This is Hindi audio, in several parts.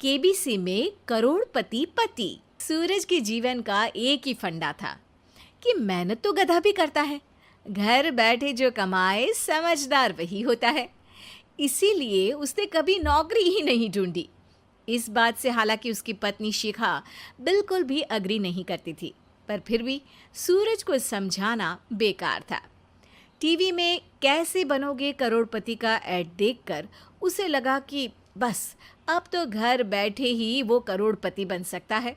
केबीसी में करोड़पति पति। सूरज के जीवन का एक ही फंडा था कि मेहनत तो गधा भी करता है, घर बैठे जो कमाए समझदार वही होता है। इसीलिए उसने कभी नौकरी ही नहीं ढूंढी। इस बात से हालांकि उसकी पत्नी शिखा बिल्कुल भी अग्री नहीं करती थी, पर फिर भी सूरज को समझाना बेकार था। टीवी में कैसे बनोगे करोड़पति का ऐड देखकर उसे लगा कि बस अब तो घर बैठे ही वो करोड़पति बन सकता है,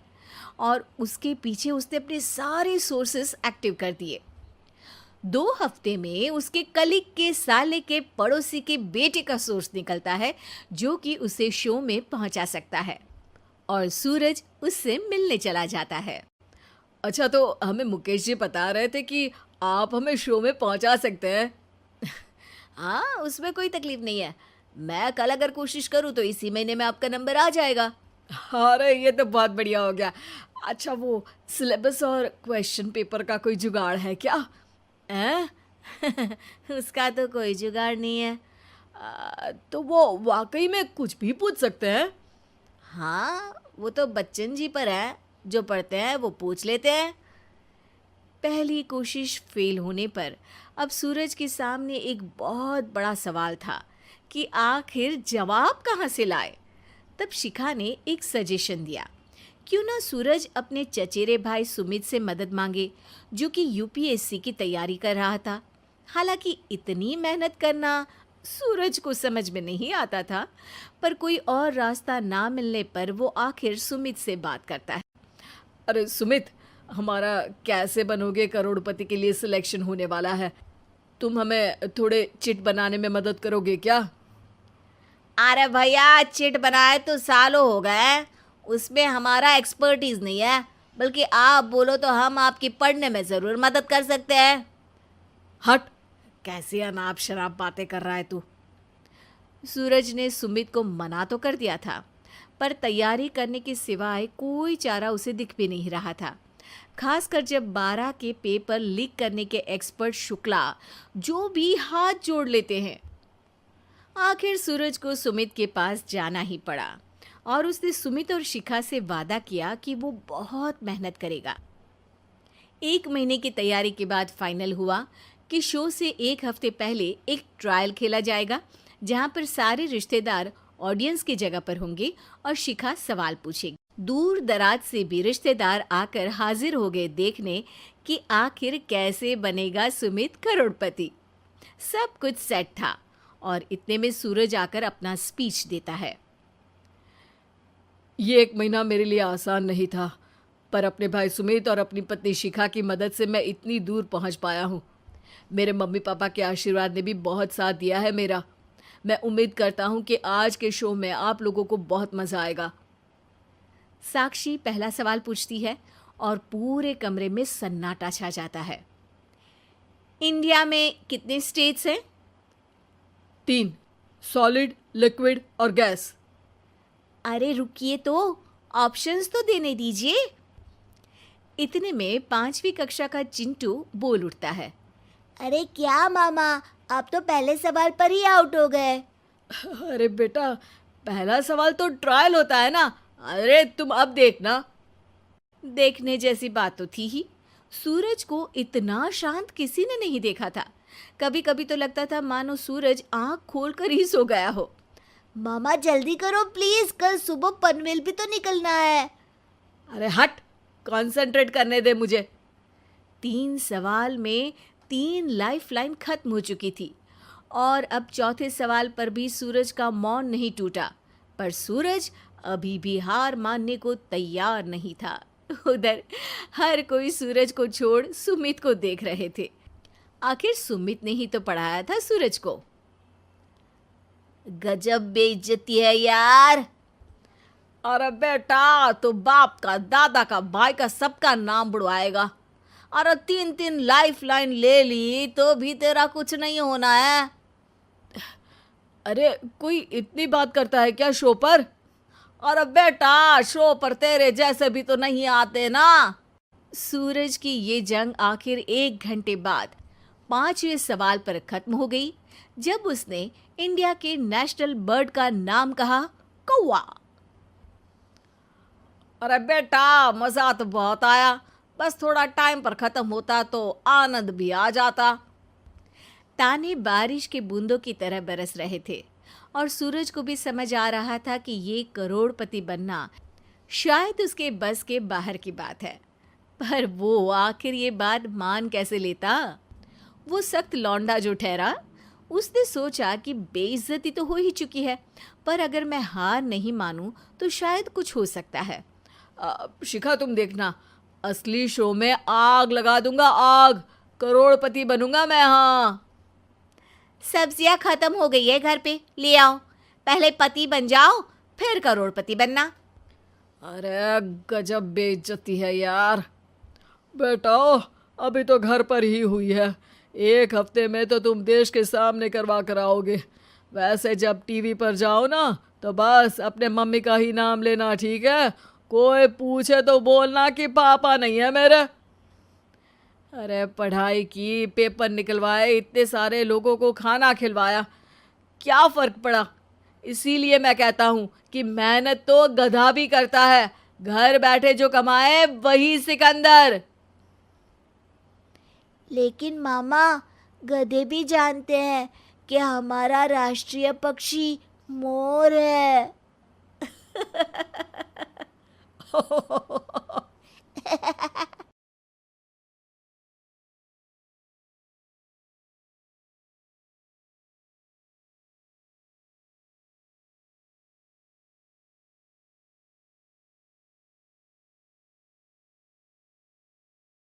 और उसके पीछे उसने अपने सारे सोर्सेस एक्टिव कर दिए। 2 हफ्ते में उसके कलीग के साले के पड़ोसी के बेटे का सोर्स निकलता है जो कि उसे शो में पहुंचा सकता है, और सूरज उससे मिलने चला जाता है। अच्छा, तो हमें मुकेश जी बता रहे थे कि आप हमें शो में पहुंचा सकते हैं। हाँ, उसमें कोई तकलीफ नहीं है। मैं कल अगर कोशिश करूँ तो इसी महीने में आपका नंबर आ जाएगा। अरे ये तो बहुत बढ़िया हो गया। अच्छा, वो सिलेबस और क्वेश्चन पेपर का कोई जुगाड़ है क्या? हैं? उसका तो कोई जुगाड़ नहीं है। तो वो वाकई में कुछ भी पूछ सकते हैं? हाँ, वो तो बच्चन जी पर है, जो पढ़ते हैं वो पूछ लेते हैं। पहली कोशिश फेल होने पर अब सूरज के सामने एक बहुत बड़ा सवाल था कि आखिर जवाब कहाँ से लाए। तब शिखा ने एक सजेशन दिया, क्यों ना सूरज अपने चचेरे भाई सुमित से मदद मांगे, जो कि यूपीएससी की तैयारी कर रहा था। हालांकि इतनी मेहनत करना सूरज को समझ में नहीं आता था, पर कोई और रास्ता ना मिलने पर वो आखिर सुमित से बात करता है। अरे सुमित, हमारा कैसे बनोगे करोड़पति के लिए सिलेक्शन होने वाला है। तुम हमें थोड़े चिट बनाने में मदद करोगे क्या? अरे भैया, चिट बनाए तो सालों हो गए, उसमें हमारा एक्सपर्टीज नहीं है, बल्कि आप बोलो तो हम आपकी पढ़ने में ज़रूर मदद कर सकते हैं। हट, कैसी अनाप शराब बातें कर रहा है तू। सूरज ने सुमित को मना तो कर दिया था, पर तैयारी करने के सिवाय कोई चारा उसे दिख भी नहीं रहा था। खासकर जब 12 के पेपर लीक करने के एक्सपर्ट शुक्ला जो भी हाथ जोड़ लेते हैं। आखिर सूरज को सुमित के पास जाना ही पड़ा, और उसने सुमित और शिखा से वादा किया कि वो बहुत मेहनत करेगा। 1 महीने की तैयारी के बाद फाइनल हुआ कि शो से 1 हफ्ते पहले एक ट्रायल खेला जाएगा, जहां पर सारे रिश्तेदार ऑडियंस की जगह पर होंगे और शिखा सवाल पूछेगी। दूर दराज से भी रिश्तेदार आकर हाजिर हो गए देखने कि आखिर कैसे बनेगा सुमित करोड़पति। सब कुछ सेट था, और इतने में सूरज आकर अपना स्पीच देता है। ये 1 महीना मेरे लिए आसान नहीं था, पर अपने भाई सुमित और अपनी पत्नी शिखा की मदद से मैं इतनी दूर पहुंच पाया हूँ। मेरे मम्मी पापा के आशीर्वाद ने भी बहुत साथ दिया है मेरा। मैं उम्मीद करता हूँ कि आज के शो में आप लोगों को बहुत मज़ा आएगा। साक्षी पहला सवाल पूछती है और पूरे कमरे में सन्नाटा छा जाता है। इंडिया में कितने स्टेट्स हैं? 3, सॉलिड, लिक्विड और गैस। अरे रुकिए, तो ऑप्शंस तो देने दीजिए। इतने में 5वीं कक्षा का चिंटू बोल उठता है। अरे क्या मामा, आप तो पहले सवाल पर ही आउट हो गए। अरे बेटा, पहला सवाल तो ट्रायल होता है ना। अरे तुम अब देखना। देखने जैसी बात तो थी ही। सूरज को इतना शांत किसी ने नहीं देखा था। कभी कभी तो लगता था मानो सूरज आंख खोलकर ही सो गया हो। मामा जल्दी करो प्लीज, कल सुबह पनवेल भी तो निकलना है। अरे हट, कंसंट्रेट करने दे मुझे। 3 सवाल में 3 लाइफलाइन खत्म हो चुकी थी, और अब चौथे सवाल पर भी सूरज का मौन नहीं टूटा। पर सूरज अभी भी हार मानने को तैयार नहीं था। उधर हर कोई सूरज को छोड़ सुमित को देख रहे थे। आखिर सुमित ने ही तो पढ़ाया था सूरज को। गजब बेइज्जती है यार। अरे बेटा, तो बाप का, दादा का, भाई का, सबका नाम बुड़वाएगा। अरे 3 लाइफलाइन ले ली तो भी तेरा कुछ नहीं होना है। अरे कोई इतनी बात करता है क्या शो पर? अरे बेटा, शो पर तेरे जैसे भी तो नहीं आते ना। सूरज की ये जंग आखिर 1 घंटे बाद 5वें सवाल पर खत्म हो गई, जब उसने इंडिया के नेशनल बर्ड का नाम कहा, कौवा। अरे बेटा, मजा तो बहुत आया, बस थोड़ा टाइम पर खत्म होता तो आनंद भी आ जाता। ताने बारिश के बूंदों की तरह बरस रहे थे और सूरज को भी समझ आ रहा था कि ये करोड़पति बनना शायद उसके बस के बाहर की बात है। पर वो आखिर ये बात मान कैसे लेता? वो सख्त लौंडा जो ठहरा, उसने सोचा कि बेइज्जती तो हो ही चुकी है, पर अगर मैं हार नहीं मानूं तो शायद कुछ हो सकता है। शिखा, तुम देखना, असली शो में आग लगा दूंगा, आग। करोड़पति बनूंगा मैं। हाँ, सब्जियां खत्म हो गई है घर पे, ले आओ। पहले पति बन जाओ, फिर करोड़पति बनना। अरे गजब बेइज्जती है यार। बेटा, अभी तो घर पर ही हुई है, 1 हफ्ते में तो तुम देश के सामने करवा कर आओगे। वैसे जब टीवी पर जाओ ना, तो बस अपने मम्मी का ही नाम लेना, ठीक है? कोई पूछे तो बोलना कि पापा नहीं है मेरे। अरे पढ़ाई की, पेपर निकलवाए, इतने सारे लोगों को खाना खिलवाया, क्या फ़र्क पड़ा? इसीलिए मैं कहता हूँ कि मेहनत तो गधा भी करता है, घर बैठे जो कमाए वही सिकंदर। लेकिन मामा, गधे भी जानते हैं कि हमारा राष्ट्रीय पक्षी मोर है।